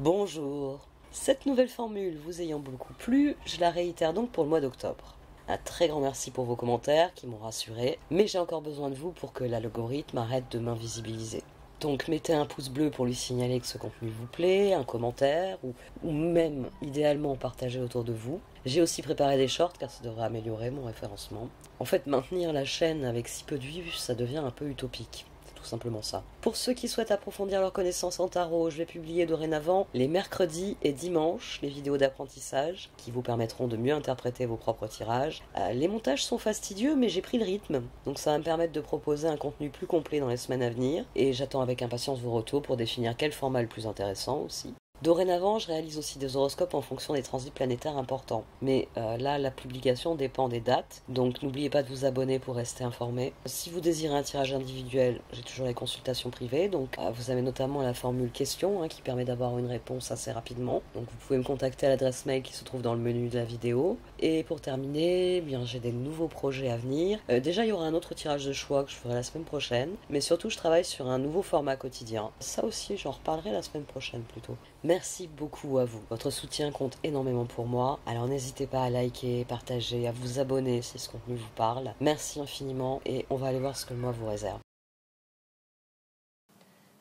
Bonjour. Cette nouvelle formule vous ayant beaucoup plu, je la réitère donc pour le mois d'octobre. Un très grand merci pour vos commentaires qui m'ont rassuré, mais j'ai encore besoin de vous pour que l'algorithme arrête de m'invisibiliser. Donc mettez un pouce bleu pour lui signaler que ce contenu vous plaît, un commentaire, ou même idéalement partager autour de vous. J'ai aussi préparé des shorts car ça devrait améliorer mon référencement. En fait, maintenir la chaîne avec si peu de vues, ça devient un peu utopique. Tout simplement ça. Pour ceux qui souhaitent approfondir leurs connaissances en tarot, je vais publier dorénavant les mercredis et dimanches les vidéos d'apprentissage qui vous permettront de mieux interpréter vos propres tirages. Les montages sont fastidieux mais j'ai pris le rythme, donc ça va me permettre de proposer un contenu plus complet dans les semaines à venir et j'attends avec impatience vos retours pour définir quel format le plus intéressant aussi. Dorénavant, je réalise aussi des horoscopes en fonction des transits planétaires importants. Mais là, la publication dépend des dates, donc n'oubliez pas de vous abonner pour rester informé. Si vous désirez un tirage individuel, j'ai toujours les consultations privées, donc vous avez notamment la formule question qui permet d'avoir une réponse assez rapidement. Donc vous pouvez me contacter à l'adresse mail qui se trouve dans le menu de la vidéo. Et pour terminer, bien j'ai des nouveaux projets à venir. Déjà, il y aura un autre tirage de choix que je ferai la semaine prochaine, mais surtout, je travaille sur un nouveau format quotidien. Ça aussi, j'en reparlerai la semaine prochaine plutôt. Merci beaucoup à vous. Votre soutien compte énormément pour moi. Alors n'hésitez pas à liker, partager, à vous abonner si ce contenu vous parle. Merci infiniment et on va aller voir ce que le mois vous réserve.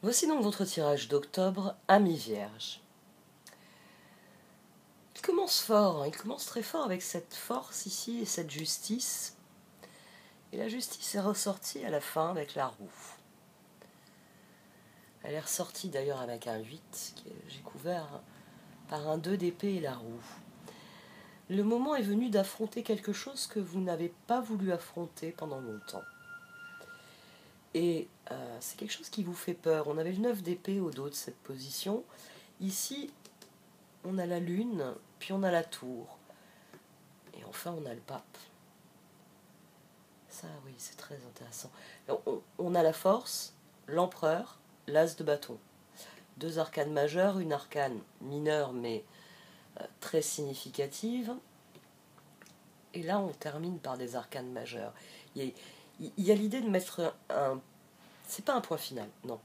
Voici donc votre tirage d'octobre, Amis Vierge. Il commence fort, il commence très fort avec cette force ici et cette justice. Et la justice est ressortie à la fin avec la roue. Elle est ressortie d'ailleurs avec un 8 que j'ai couvert par un 2 d'épée et la roue. Le moment est venu d'affronter quelque chose que vous n'avez pas voulu affronter pendant longtemps. Et c'est quelque chose qui vous fait peur. On avait le 9 d'épée au dos de cette position. Ici, on a la lune, puis on a la tour. Et enfin, on a le pape. Ça, oui, c'est très intéressant. On a la force, l'empereur, l'as de bâton. Deux arcanes majeures, une arcane mineure, mais très significative. Et là, on termine par des arcanes majeures. Il y a l'idée de mettre un... C'est pas un point final, non.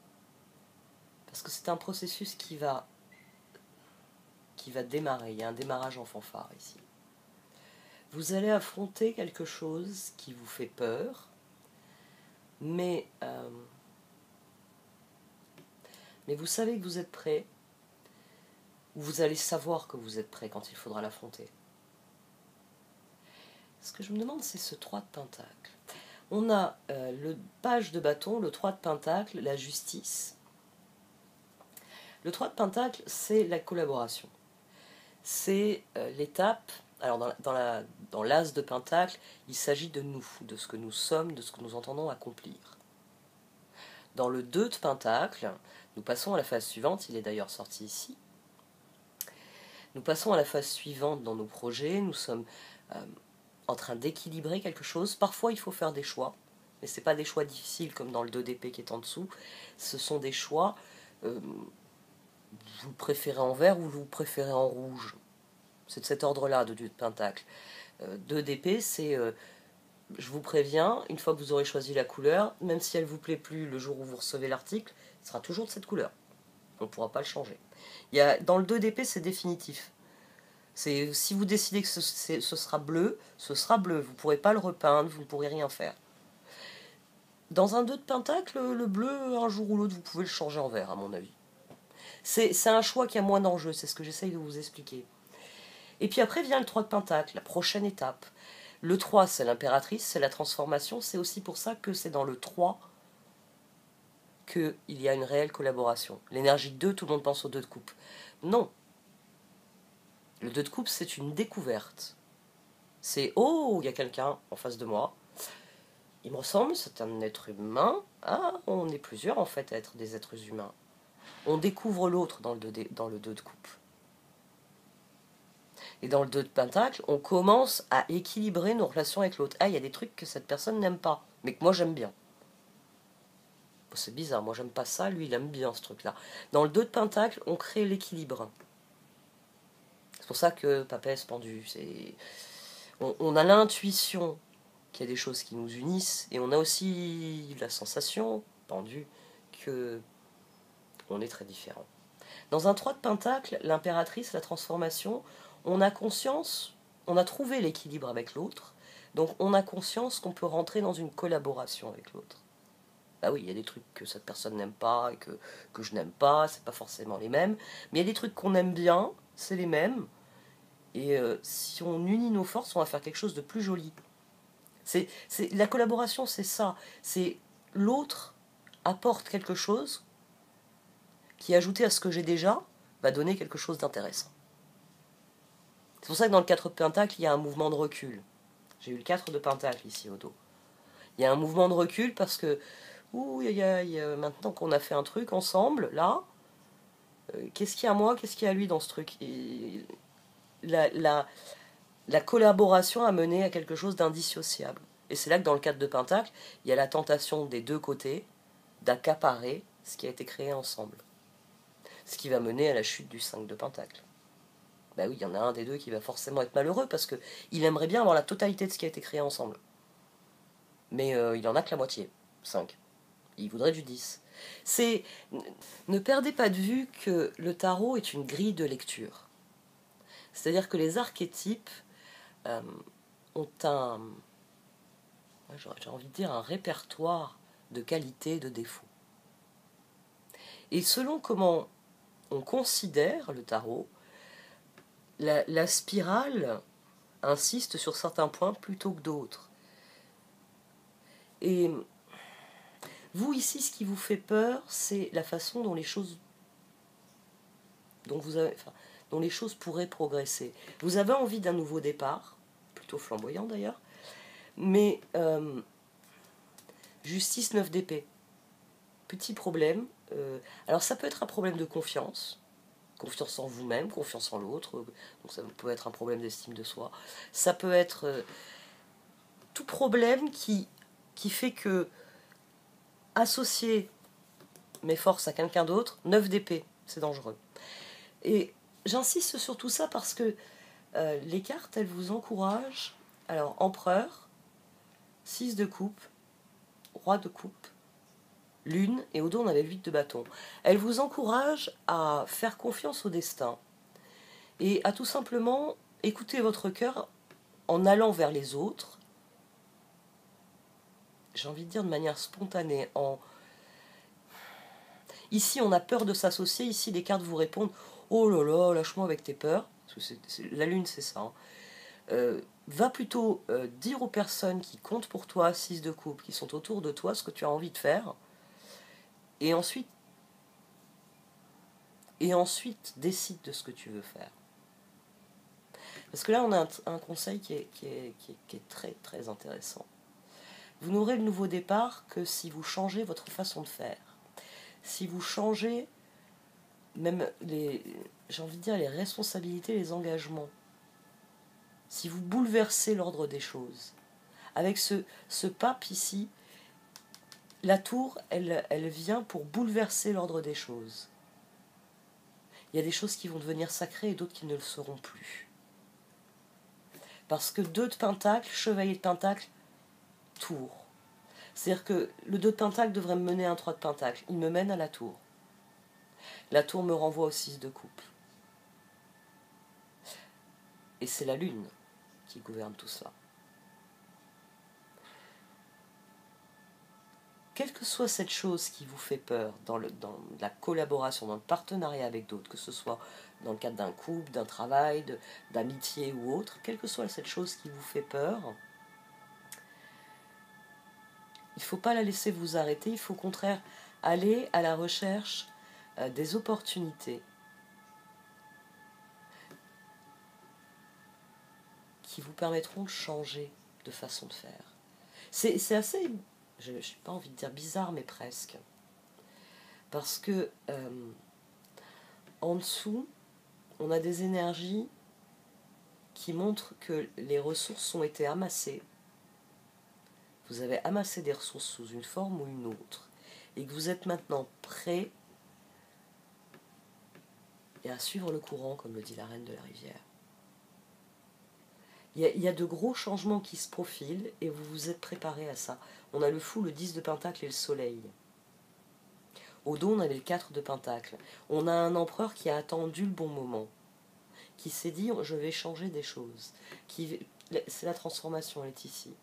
Parce que c'est un processus qui va démarrer. Il y a un démarrage en fanfare ici. Vous allez affronter quelque chose qui vous fait peur, mais vous savez que vous êtes prêt, ou vous allez savoir que vous êtes prêt quand il faudra l'affronter. Ce que je me demande, c'est ce 3 de pentacle. On a le page de bâton, le 3 de pentacle, la justice. Le 3 de pentacle, c'est la collaboration. C'est l'étape... Alors dans l'as de pentacle, il s'agit de nous, de ce que nous sommes, de ce que nous entendons accomplir. Dans le 2 de pentacle, nous passons à la phase suivante, il est d'ailleurs sorti ici. Nous passons à la phase suivante dans nos projets, nous sommes en train d'équilibrer quelque chose. Parfois il faut faire des choix, mais ce n'est pas des choix difficiles comme dans le 2 d'épée qui est en dessous. Ce sont des choix, vous préférez en vert ou vous préférez en rouge. C'est de cet ordre-là, de 2 de pentacle. 2 d'épée, c'est, je vous préviens, une fois que vous aurez choisi la couleur, même si elle ne vous plaît plus le jour où vous recevez l'article, ce sera toujours de cette couleur. On ne pourra pas le changer. Dans le 2 d'épée, c'est définitif. Si vous décidez que ce sera bleu, ce sera bleu. Vous ne pourrez pas le repeindre, vous ne pourrez rien faire. Dans un 2 de pentacle, le bleu, un jour ou l'autre, vous pouvez le changer en vert, à mon avis. C'est un choix qui a moins d'enjeu, c'est ce que j'essaye de vous expliquer. Et puis après vient le 3 de pentacle, la prochaine étape. Le 3, c'est l'impératrice, c'est la transformation. C'est aussi pour ça que c'est dans le 3 qu'il y a une réelle collaboration. L'énergie 2, tout le monde pense au 2 de coupe. Non. Le 2 de coupe, c'est une découverte. C'est « Oh, il y a quelqu'un en face de moi. Il me ressemble, c'est un être humain. Ah, on est plusieurs en fait à être des êtres humains. » On découvre l'autre dans le 2 de coupe. Et dans le 2 de pentacle, on commence à équilibrer nos relations avec l'autre. Ah, il y a des trucs que cette personne n'aime pas, mais que moi j'aime bien. Bon, c'est bizarre, moi j'aime pas ça, lui il aime bien ce truc-là. Dans le 2 de pentacle, on crée l'équilibre. C'est pour ça que Papesse pendu, on a l'intuition qu'il y a des choses qui nous unissent, et on a aussi la sensation, pendu, que on est très différents. Dans un 3 de pentacle, l'impératrice, la transformation, on a conscience, on a trouvé l'équilibre avec l'autre, donc on a conscience qu'on peut rentrer dans une collaboration avec l'autre. Bah oui, il y a des trucs que cette personne n'aime pas et que je n'aime pas, c'est pas forcément les mêmes, mais il y a des trucs qu'on aime bien, c'est les mêmes, et si on unit nos forces, on va faire quelque chose de plus joli. La collaboration, c'est ça, c'est l'autre apporte quelque chose qui, ajouté à ce que j'ai déjà, va donner quelque chose d'intéressant. C'est pour ça que dans le 4 de pentacle, il y a un mouvement de recul. J'ai eu le 4 de pentacle ici au dos. Il y a un mouvement de recul parce que, maintenant qu'on a fait un truc ensemble, là, qu'est-ce qu'il y a à moi, qu'est-ce qu'il y a à lui dans ce truc? Et la collaboration a mené à quelque chose d'indissociable. Et c'est là que dans le 4 de pentacle, il y a la tentation des deux côtés d'accaparer ce qui a été créé ensemble. Ce qui va mener à la chute du 5 de pentacle. Ben oui, il y en a un des deux qui va forcément être malheureux parce qu'il aimerait bien avoir la totalité de ce qui a été créé ensemble. Mais il en a que la moitié, 5. Il voudrait du 10. Ne perdez pas de vue que le tarot est une grille de lecture. C'est-à-dire que les archétypes ont j'ai envie de dire, un répertoire de qualités et de défauts. Et selon comment on considère le tarot, la spirale insiste sur certains points plutôt que d'autres. Et vous, ici, ce qui vous fait peur, c'est la façon dont les choses dont les choses pourraient progresser. Vous avez envie d'un nouveau départ, plutôt flamboyant d'ailleurs, mais justice 9 d'épée. Petit problème. Alors ça peut être un problème de confiance en vous-même, confiance en l'autre, donc ça peut être un problème d'estime de soi. Ça peut être tout problème qui fait que associer mes forces à quelqu'un d'autre, 9 d'épée, c'est dangereux. Et j'insiste sur tout ça parce que les cartes, elles vous encouragent. Alors, empereur, 6 de coupe, roi de coupe, lune, et au dos on avait 8 de bâton. Elles vous encouragent à faire confiance au destin et à tout simplement écouter votre cœur en allant vers les autres, j'ai envie de dire de manière spontanée. Ici on a peur de s'associer, ici les cartes vous répondent « Oh là là, lâche-moi avec tes peurs », parce que la lune c'est ça, hein. Va plutôt dire aux personnes qui comptent pour toi, 6 de coupe, qui sont autour de toi, ce que tu as envie de faire, et ensuite décide de ce que tu veux faire. Parce que là, on a un conseil qui est très très intéressant. Vous n'aurez le nouveau départ que si vous changez votre façon de faire. Si vous changez même j'ai envie de dire les responsabilités, les engagements. Si vous bouleversez l'ordre des choses. Avec ce pape ici, la tour, elle vient pour bouleverser l'ordre des choses. Il y a des choses qui vont devenir sacrées et d'autres qui ne le seront plus. Parce que 2 de pentacle, chevalier de pentacle, tour. C'est-à-dire que le 2 de pentacle devrait me mener à un 3 de pentacle. Il me mène à la tour. La tour me renvoie au 6 de coupe. Et c'est la lune qui gouverne tout cela. Quelle que soit cette chose qui vous fait peur dans la collaboration, dans le partenariat avec d'autres, que ce soit dans le cadre d'un couple, d'un travail, d'amitié ou autre, quelle que soit cette chose qui vous fait peur, il ne faut pas la laisser vous arrêter, il faut au contraire aller à la recherche des opportunités qui vous permettront de changer de façon de faire. C'est assez, je n'ai pas envie de dire bizarre, mais presque. Parce que en dessous, on a des énergies qui montrent que les ressources ont été amassées. Vous avez amassé des ressources sous une forme ou une autre. Et que vous êtes maintenant prêt à suivre le courant, comme le dit la reine de la rivière. Il y a de gros changements qui se profilent et vous vous êtes préparé à ça. On a le fou, le 10 de pentacle et le soleil. Au dos, on avait le 4 de Pentacle. On a un empereur qui a attendu le bon moment, qui s'est dit je vais changer des choses. C'est la transformation, elle est ici.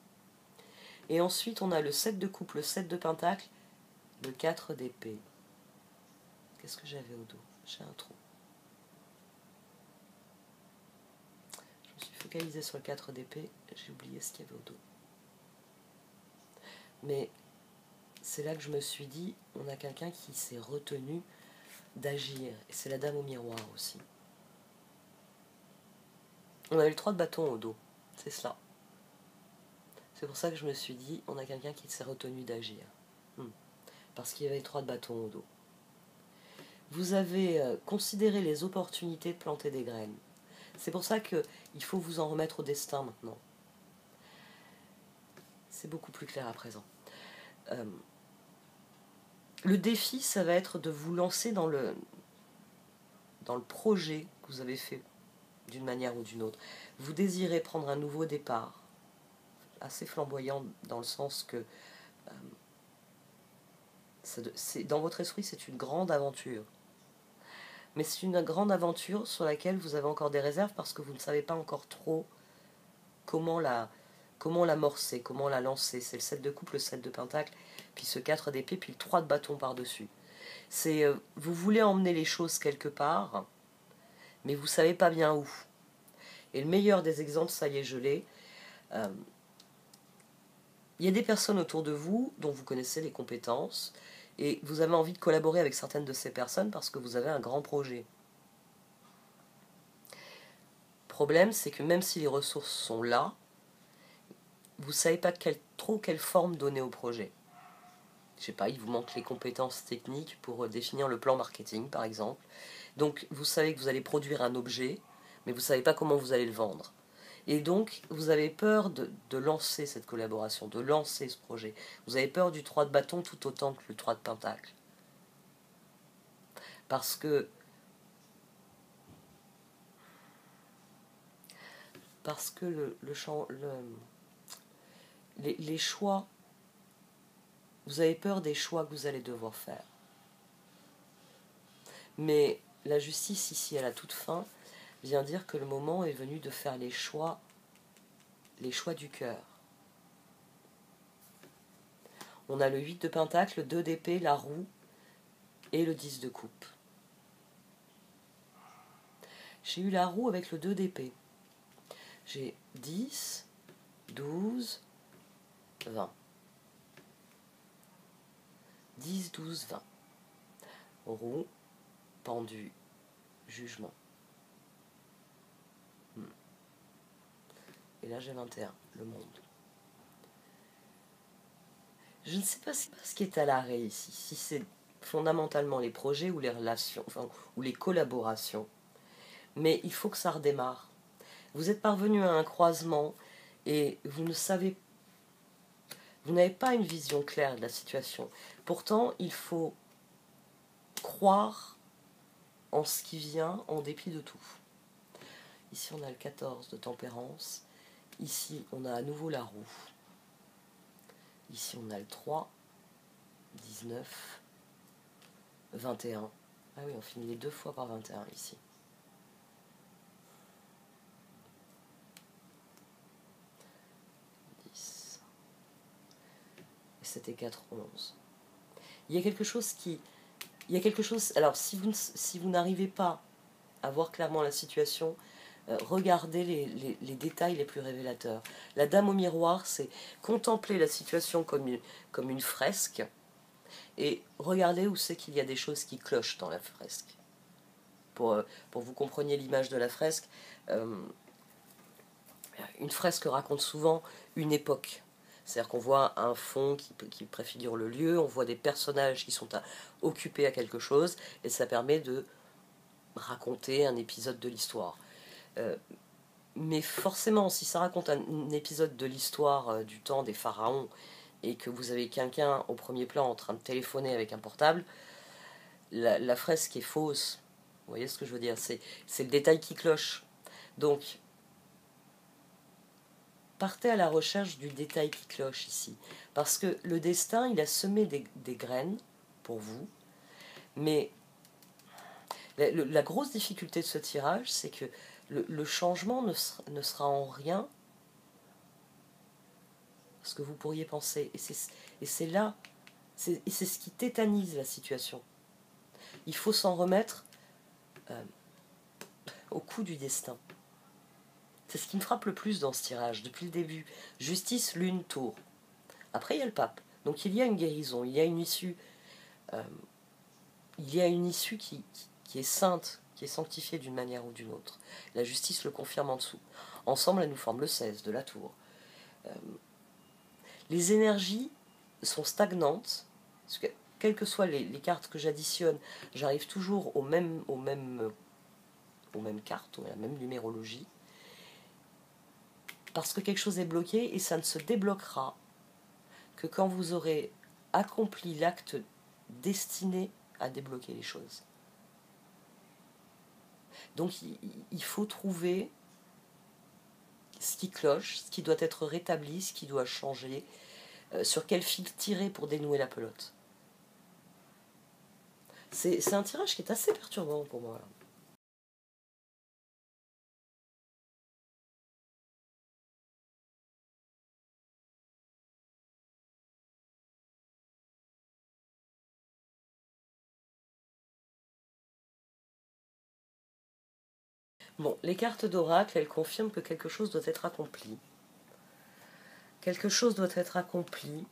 Et ensuite, on a le 7 de coupe, le 7 de Pentacle, le 4 d'épée. Qu'est-ce que j'avais au dos? J'ai un trou. Je me suis focalisée sur le 4 d'épée, j'ai oublié ce qu'il y avait au dos. Mais c'est là que je me suis dit, on a quelqu'un qui s'est retenu d'agir. Et c'est la dame au miroir aussi. On avait le 3 de bâton au dos, c'est cela. C'est pour ça que je me suis dit, on a quelqu'un qui s'est retenu d'agir. Parce qu'il y avait le 3 de bâton au dos. Vous avez considéré les opportunités de planter des graines. C'est pour ça qu'il faut vous en remettre au destin maintenant. C'est beaucoup plus clair à présent. Le défi, ça va être de vous lancer dans le projet que vous avez fait d'une manière ou d'une autre. Vous désirez prendre un nouveau départ, assez flamboyant dans le sens que dans votre esprit, c'est une grande aventure. Mais c'est une grande aventure sur laquelle vous avez encore des réserves parce que vous ne savez pas encore trop comment l'amorcer, comment la lancer. C'est le 7 de coupe, le 7 de pentacle, puis ce 4 d'épée, puis le 3 de bâton par-dessus. Vous voulez emmener les choses quelque part, mais vous ne savez pas bien où. Et le meilleur des exemples, ça y est, je l'ai. Il y a des personnes autour de vous dont vous connaissez les compétences, et vous avez envie de collaborer avec certaines de ces personnes parce que vous avez un grand projet. Le problème, c'est que même si les ressources sont là, vous ne savez pas trop quelle forme donner au projet. Je sais pas, il vous manque les compétences techniques pour définir le plan marketing, par exemple. Donc, vous savez que vous allez produire un objet, mais vous ne savez pas comment vous allez le vendre. Et donc, vous avez peur de lancer cette collaboration, de lancer ce projet. Vous avez peur du 3 de bâton tout autant que le 3 de pentacle. Parce que les choix, vous avez peur des choix que vous allez devoir faire. Mais la justice, ici, à la toute fin, vient dire que le moment est venu de faire les choix du cœur. On a le 8 de pentacle, le 2 d'épée, la roue et le 10 de coupe. J'ai eu la roue avec le 2 d'épée. J'ai 10, 12, 20. 10, 12, 20. Roue, pendu, jugement. Et là j'ai 21, le monde. Je ne sais pas ce qui est à l'arrêt ici, si c'est fondamentalement les projets ou les relations, ou les collaborations. Mais il faut que ça redémarre. Vous êtes parvenu à un croisement et vous n'avez pas une vision claire de la situation. Pourtant, il faut croire en ce qui vient en dépit de tout. Ici, on a le 14 de tempérance. Ici, on a à nouveau la roue. Ici, on a le 3, 19, 21. Ah oui, on finit les 2 fois par 21 ici. Et c'était 4, 11. Il y a quelque chose qui... Alors, si vous n'arrivez pas à voir clairement la situation, regardez les détails les plus révélateurs. La dame au miroir, c'est contempler la situation comme une fresque et regarder où c'est qu'il y a des choses qui clochent dans la fresque. Pour vous compreniez l'image de la fresque, une fresque raconte souvent une époque. C'est-à-dire qu'on voit un fond qui préfigure le lieu, on voit des personnages qui sont occupés à quelque chose, et ça permet de raconter un épisode de l'histoire. Mais forcément, si ça raconte un épisode de l'histoire du temps des pharaons, et que vous avez quelqu'un au premier plan en train de téléphoner avec un portable, la fresque est fausse. Vous voyez ce que je veux dire? C'est le détail qui cloche. Donc, partez à la recherche du détail qui cloche ici. Parce que le destin, il a semé des graines pour vous. Mais la grosse difficulté de ce tirage, c'est que le changement ne sera en rien ce que vous pourriez penser. Et c'est là, c'est ce qui tétanise la situation. Il faut s'en remettre au coup du destin. C'est ce qui me frappe le plus dans ce tirage, depuis le début. Justice, lune, tour. Après, il y a le pape. Donc il y a une guérison, il y a une issue, qui est sainte, qui est sanctifiée d'une manière ou d'une autre. La justice le confirme en dessous. Ensemble, elle nous forme le 16 de la tour. Les énergies sont stagnantes, parce que quelles que soient les cartes que j'additionne, j'arrive toujours aux mêmes cartes, à la même numérologie, parce que quelque chose est bloqué et ça ne se débloquera que quand vous aurez accompli l'acte destiné à débloquer les choses. Donc il faut trouver ce qui cloche, ce qui doit être rétabli, ce qui doit changer, sur quel fil tirer pour dénouer la pelote. C'est un tirage qui est assez perturbant pour moi. Bon, les cartes d'oracle, elles confirment que quelque chose doit être accompli. Quelque chose doit être accompli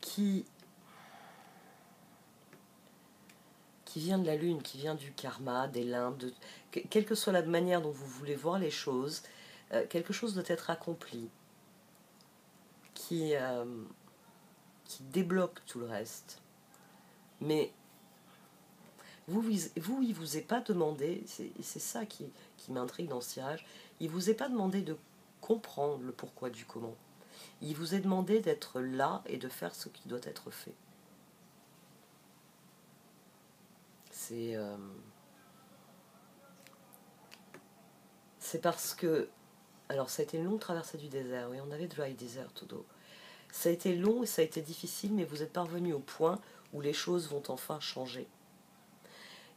qui vient de la lune, qui vient du karma, des limbes, quelle que soit la manière dont vous voulez voir les choses, quelque chose doit être accompli qui débloque tout le reste. Mais vous, il vous est pas demandé, c'est ça qui m'intrigue dans ce tirage, il vous est pas demandé de comprendre le pourquoi du comment. Il vous est demandé d'être là et de faire ce qui doit être fait. C'est parce que... Alors ça a été une longue traversée du désert, oui, on avait dry desert tout d'eau. Ça a été long et ça a été difficile, mais vous êtes parvenu au point où les choses vont enfin changer.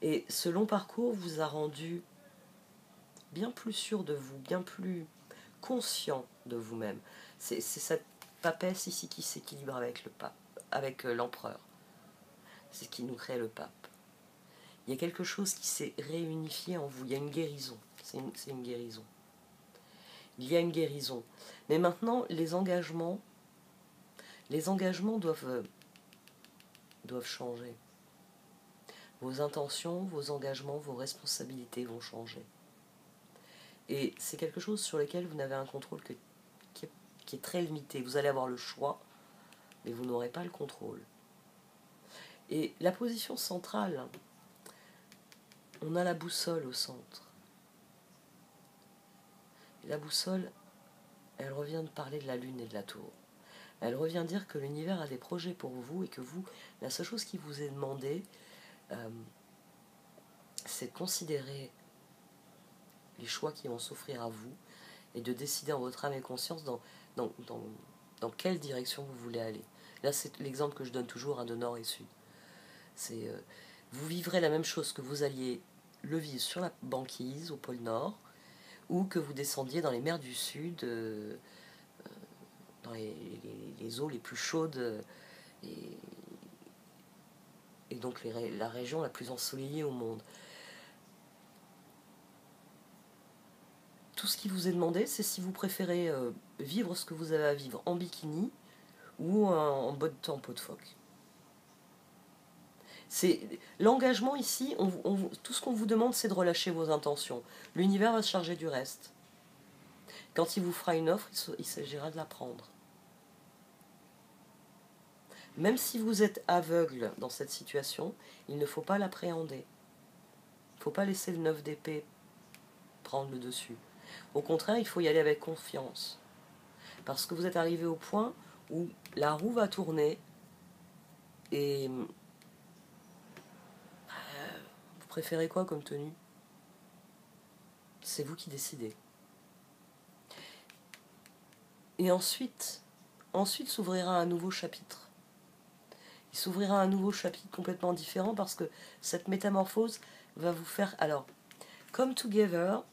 Et ce long parcours vous a rendu bien plus sûr de vous, bien plus conscient de vous-même. C'est cette papesse ici qui s'équilibre avec le pape, avec l'empereur. C'est ce qui nous crée le pape. Il y a quelque chose qui s'est réunifié en vous, il y a une guérison. C'est une guérison. Il y a une guérison. Mais maintenant, les engagements doivent changer. Vos intentions, vos engagements, vos responsabilités vont changer. Et c'est quelque chose sur lequel vous n'avez un contrôle qui est très limité. Vous allez avoir le choix, mais vous n'aurez pas le contrôle. Et la position centrale, on a la boussole au centre. Et la boussole, elle revient de parler de la lune et de la tour. Elle revient dire que l'univers a des projets pour vous et que vous, la seule chose qui vous est demandée, c'est de considérer les choix qui vont s'offrir à vous et de décider en votre âme et conscience dans quelle direction vous voulez aller. Là, c'est l'exemple que je donne toujours, de nord et sud. C'est vous vivrez la même chose que vous alliez le vivre sur la banquise au pôle Nord ou que vous descendiez dans les mers du Sud, dans les eaux les plus chaudes et donc la région la plus ensoleillée au monde. Tout ce qui vous est demandé, c'est si vous préférez vivre ce que vous avez à vivre en bikini ou en bottes en peau de phoque. L'engagement ici, tout ce qu'on vous demande, c'est de relâcher vos intentions. L'univers va se charger du reste. Quand il vous fera une offre, il s'agira de la prendre. Même si vous êtes aveugle dans cette situation, il ne faut pas l'appréhender. Il ne faut pas laisser le 9 d'épée prendre le dessus. Au contraire, il faut y aller avec confiance. Parce que vous êtes arrivé au point où la roue va tourner et vous préférez quoi comme tenue? C'est vous qui décidez. Et ensuite s'ouvrira un nouveau chapitre. il s'ouvrira un nouveau chapitre complètement différent parce que cette métamorphose va vous faire... Alors, Come Together,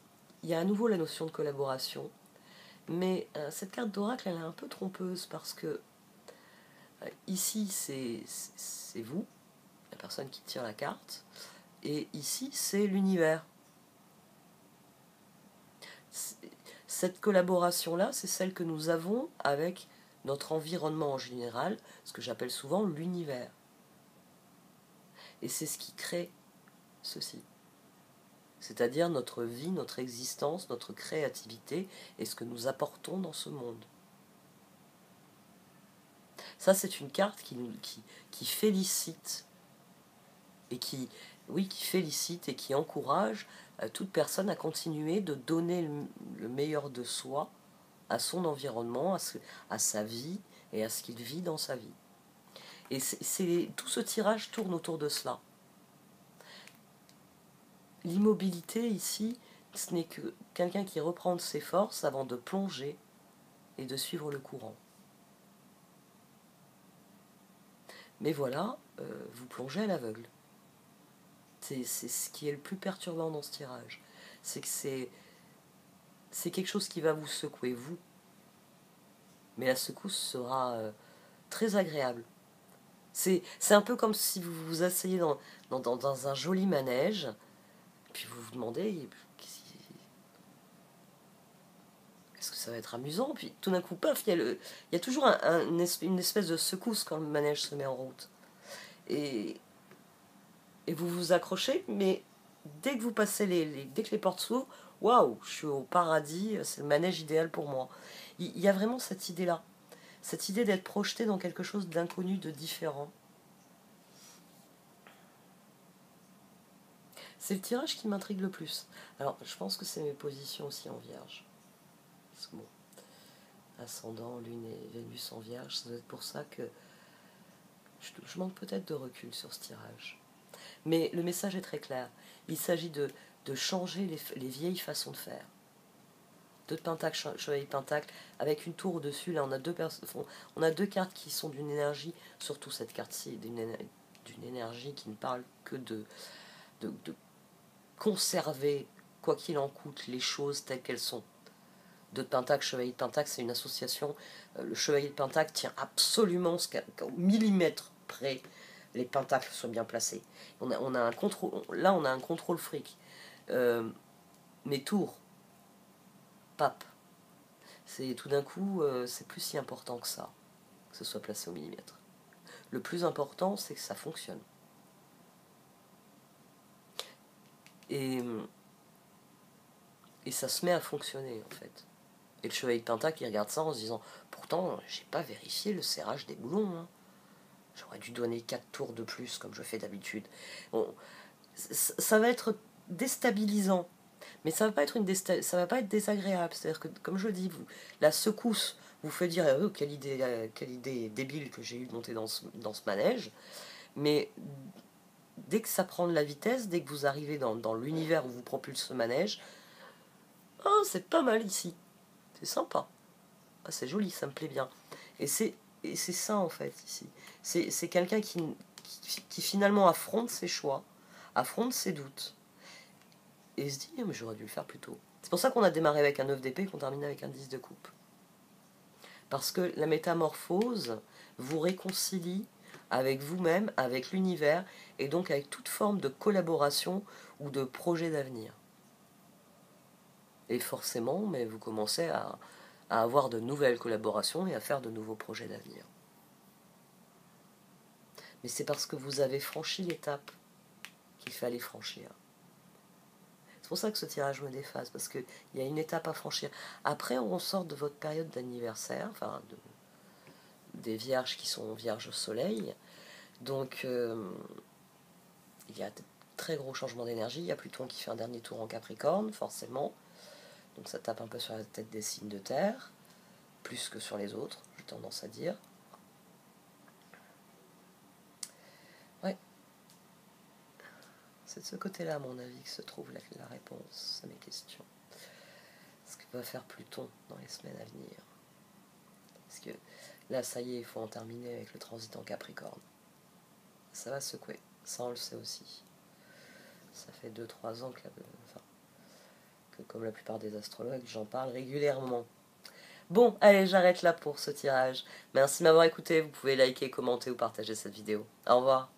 il y a à nouveau la notion de collaboration, mais cette carte d'oracle, elle est un peu trompeuse parce que ici, c'est vous, la personne qui tire la carte, et ici, c'est l'univers. Cette collaboration-là, c'est celle que nous avons avec notre environnement en général, ce que j'appelle souvent l'univers. Et c'est ce qui crée ceci. C'est-à-dire notre vie, notre existence, notre créativité et ce que nous apportons dans ce monde. Ça, c'est une carte qui félicite et qui félicite et qui encourage toute personne à continuer de donner le meilleur de soi à son environnement, à sa vie et à ce qu'il vit dans sa vie. Et tout ce tirage tourne autour de cela. L'immobilité ici, ce n'est que quelqu'un qui reprend de ses forces avant de plonger et de suivre le courant. Mais voilà, vous plongez à l'aveugle. C'est ce qui est le plus perturbant dans ce tirage. C'est que c'est quelque chose qui va vous secouer, vous. Mais la secousse sera très agréable. C'est un peu comme si vous vous asseyez dans un joli manège, puis vous vous demandez est-ce que ça va être amusant, puis tout d'un coup, paf, il y a toujours une espèce de secousse quand le manège se met en route. Et vous vous accrochez, mais dès que vous passez dès que les portes s'ouvrent, waouh, je suis au paradis, c'est le manège idéal pour moi. Il y a vraiment cette idée-là, cette idée d'être projeté dans quelque chose d'inconnu, de différent. C'est le tirage qui m'intrigue le plus. Alors, je pense que c'est mes positions aussi en Vierge. Parce que bon, ascendant, Lune et Vénus en Vierge, ça doit être pour ça que je manque peut-être de recul sur ce tirage. Mais le message est très clair. Il s'agit de changer les vieilles façons de faire. 2 de pentacle, chevalier de pentacle, avec une tour au-dessus. Là, on a deux cartes qui sont d'une énergie, surtout cette carte-ci, d'une énergie qui ne parle que de conserver, quoi qu'il en coûte, les choses telles qu'elles sont. 2 de pentacle, chevalier de pentacle, c'est une association. Le chevalier de pentacle tient absolument qu'au millimètre près les pentacles soient bien placés. On a un contrôle, là, on a un contrôle fric. Mais tour, pape, c'est tout d'un coup, c'est plus si important que ça, que ce soit placé au millimètre. Le plus important, c'est que ça fonctionne. Et ça se met à fonctionner, en fait. Et le chevalier de pentacle, il regarde ça en se disant, pourtant, j'ai pas vérifié le serrage des boulons, hein. J'aurais dû donner 4 tours de plus, comme je fais d'habitude. Bon, ça va être déstabilisant, mais ça va pas être désagréable. C'est-à-dire que, comme je dis, la secousse vous fait dire oh, quelle idée débile que j'ai eu de monter dans ce manège. Mais dès que ça prend de la vitesse, dès que vous arrivez dans l'univers où vous propulse ce manège, oh, c'est pas mal ici. C'est sympa. Ah, c'est joli, ça me plaît bien. Et c'est ça en fait ici. C'est quelqu'un qui finalement affronte ses choix, affronte ses doutes, et se dit mais j'aurais dû le faire plus tôt. C'est pour ça qu'on a démarré avec un 9 d'épée et qu'on termine avec un 10 de coupe. Parce que la métamorphose vous réconcilie avec vous-même, avec l'univers, et donc avec toute forme de collaboration ou de projet d'avenir. Et forcément, mais vous commencez à avoir de nouvelles collaborations et à faire de nouveaux projets d'avenir. Mais c'est parce que vous avez franchi l'étape qu'il fallait franchir. C'est pour ça que ce tirage me déphase, parce qu'il y a une étape à franchir. Après, on sort de votre période d'anniversaire, enfin, des vierges qui sont vierges au soleil. Donc, il y a de très gros changements d'énergie. Il y a Pluton qui fait un dernier tour en Capricorne, forcément. Donc ça tape un peu sur la tête des signes de terre, plus que sur les autres, j'ai tendance à dire. Ouais. C'est de ce côté-là, à mon avis, que se trouve la réponse à mes questions. Ce que va faire Pluton dans les semaines à venir. Parce que là, ça y est, il faut en terminer avec le transit en Capricorne. ça va secouer. Ça, on le sait aussi. Ça fait 2-3 ans que, comme la plupart des astrologues, j'en parle régulièrement. Bon, allez, j'arrête là pour ce tirage. Merci de m'avoir écouté. Vous pouvez liker, commenter ou partager cette vidéo. Au revoir.